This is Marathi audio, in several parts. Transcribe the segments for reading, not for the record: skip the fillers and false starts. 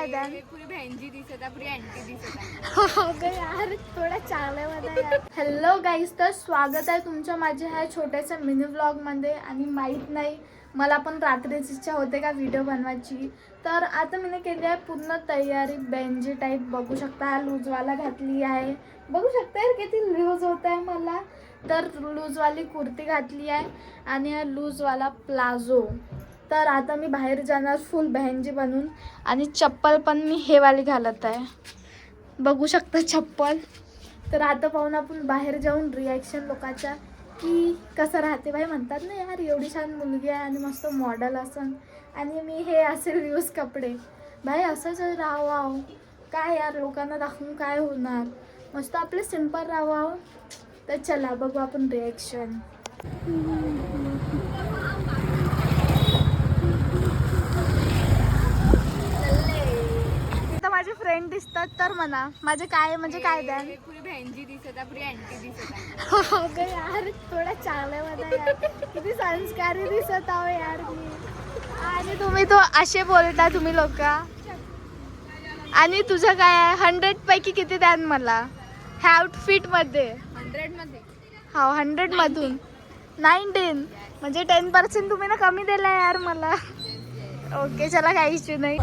पुरी बहनजी दिसत आहे, पुरी आंटी दिसत आहे. यार थोडा चांगल्यामध्ये. हॅलो गाईज, तर स्वागत आहे तुमच्या माझ्या ह्या छोट्याशा मिनी व्लॉगमध्ये. आणि माहीत नाही मला पण रात्रीच इच्छा होते का व्हिडिओ बनवायची, तर आता मी केली आहे पूर्ण तयारी. बेंजी टाईप बघू शकता, हा लूजवाला घातली आहे. बघू शकता यार किती लूज होत आहे मला. तर लूजवाली कुर्ती घातली आहे आणि हा लूजवाला प्लाझो. तर आता मी बाहेर जाणार फुल बहनजी बनून. आणि चप्पल पण मी हे वाली घालत आहे, बघू शकता चप्पल. तर आता पाहून आपण बाहेर जाऊन रिॲक्शन लोकांच्या की कसं राहते. बाई म्हणतात ना यार एवढी छान मुलगी आहे आणि मस्त मॉडेल असन आणि मी हे असेल यूज कपडे. बाई असंच राहावं काय यार, लोकांना दाखवून काय होणार, मस्त आपले सिंपल राहावं. तर चला बघू आपण रिॲक्शन. माझे फ्रेंड दिसतात तर म्हणा माझे काय म्हणजे काय द्या. पुरी बहनजी दिसत आहे, पुरी आंटी दिसत आहे. यार थोडा चांगल्यामध्ये यार, किती संस्कारी दिसत आहो यार मी. आणि तुम्ही तो असे बोलता तुम्ही लोक. आणि तुझं काय आहे, 100 पैकी किती द्यान मला ह्या आउटफिट मध्ये? 100 मध्ये हा 100 मधून 19 म्हणजे 10% तुम्ही ना कमी दिला यार मला. ओके चला काही इश्यू नाही.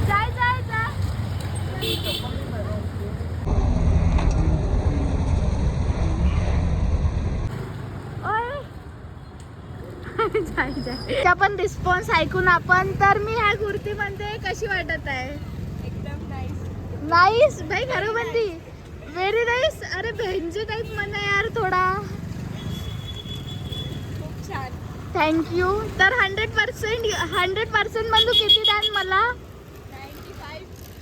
जाय जाय जा. पण रिस्पॉन्स ऐकून आपण. तर मी ह्या कुर्तीमध्ये कशी वाटत आहे? एकदम नाईस. नाईस भाई, खरोबंदी व्हेरी नाईस. अरे बहनजी टाईप म्हणा यार थोडा. खूप छान, थँक्यू. तर 100% मधून किती द्याल मला?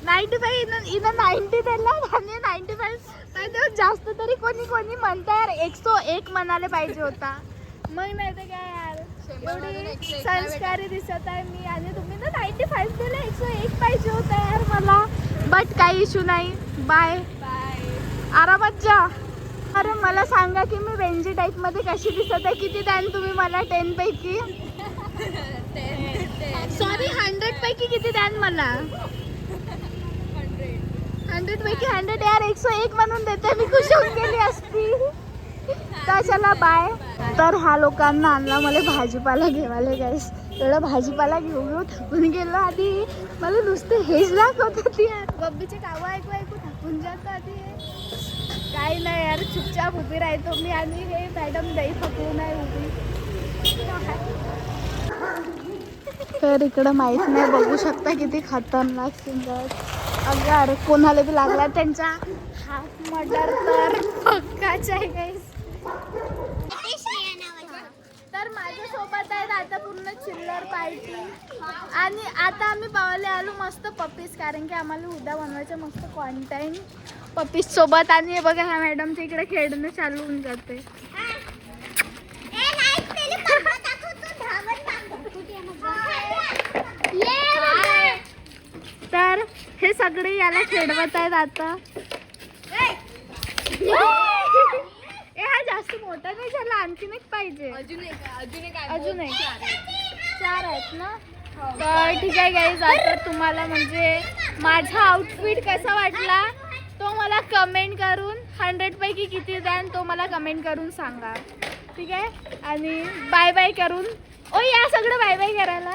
95 इथं 90 दिला आणि 95 नाही तर जास्त तरी कोणी कोणी म्हणता यार 101 म्हणाले पाहिजे होता. मग नाही तर काय यार, एवढी संस्कारी दिसत आहे मी आणि तुम्ही ना 95 दिले, 101 पाहिजे होता यार मला. बट काही इश्यू नाही. Bye bye. आरामात जा. अरे मला सांगा की मी बेंजी टाईपमध्ये कशी दिसत आहे, किती द्याल तुम्ही मला 10 पैकी? सॉरी 100 पैकी किती द्याल मला? 100 पैकी 100 यार, 101 म्हणून देते मी, खुश होऊन गेली असती. तर चला बाय. तर ह्या लोकांना आणला मला भाजीपाला घेवायला गाईस. एवढा भाजीपाला घेऊ थकून गेलो आधी. मला नुसतं हेच दाखवत होती यार, बब्बीचे कावं ऐकू ऐकू थकून जातो आधी. काही नाही यार, चुपचाप उभी राहतो मी आणि हे मॅडम दही थकवू नाही उभी. तर इकडं माहीत नाही, बघू शकता किती खतरनाक सिंगर. अगं अरे कोणाला बी लागला त्यांचा हाफ मर्डर तर पक्काच आहे गाईस. तर माझ्यासोबत आहेत आता पूर्ण चिल्लर पार्टी. आणि आता आम्ही पावाले आलो मस्त पप्पीज, कारण की आम्हाला उद्या बनवायचं मस्त कॉन्टेंट पप्पीज सोबत. आणि हे बघा ह्या मॅडमच्या इकडे खेळणं चालू होऊन जाते. तर हे सगळे याला खेळवत आहेत आता. हा जास्त मोठा नाही झाला, आणखीन एक पाहिजे. अजून एक 4 आहेत ना. तर ठीक आहे गाईज, आता तुम्हाला म्हणजे माझा आउटफिट कसा वाटला तो मला कमेंट करून 100 पैकी किती द्यान तो मला कमेंट करून सांगा, ठीक आहे. आणि बाय बाय करून, ओ या सगळं बाय बाय करायला.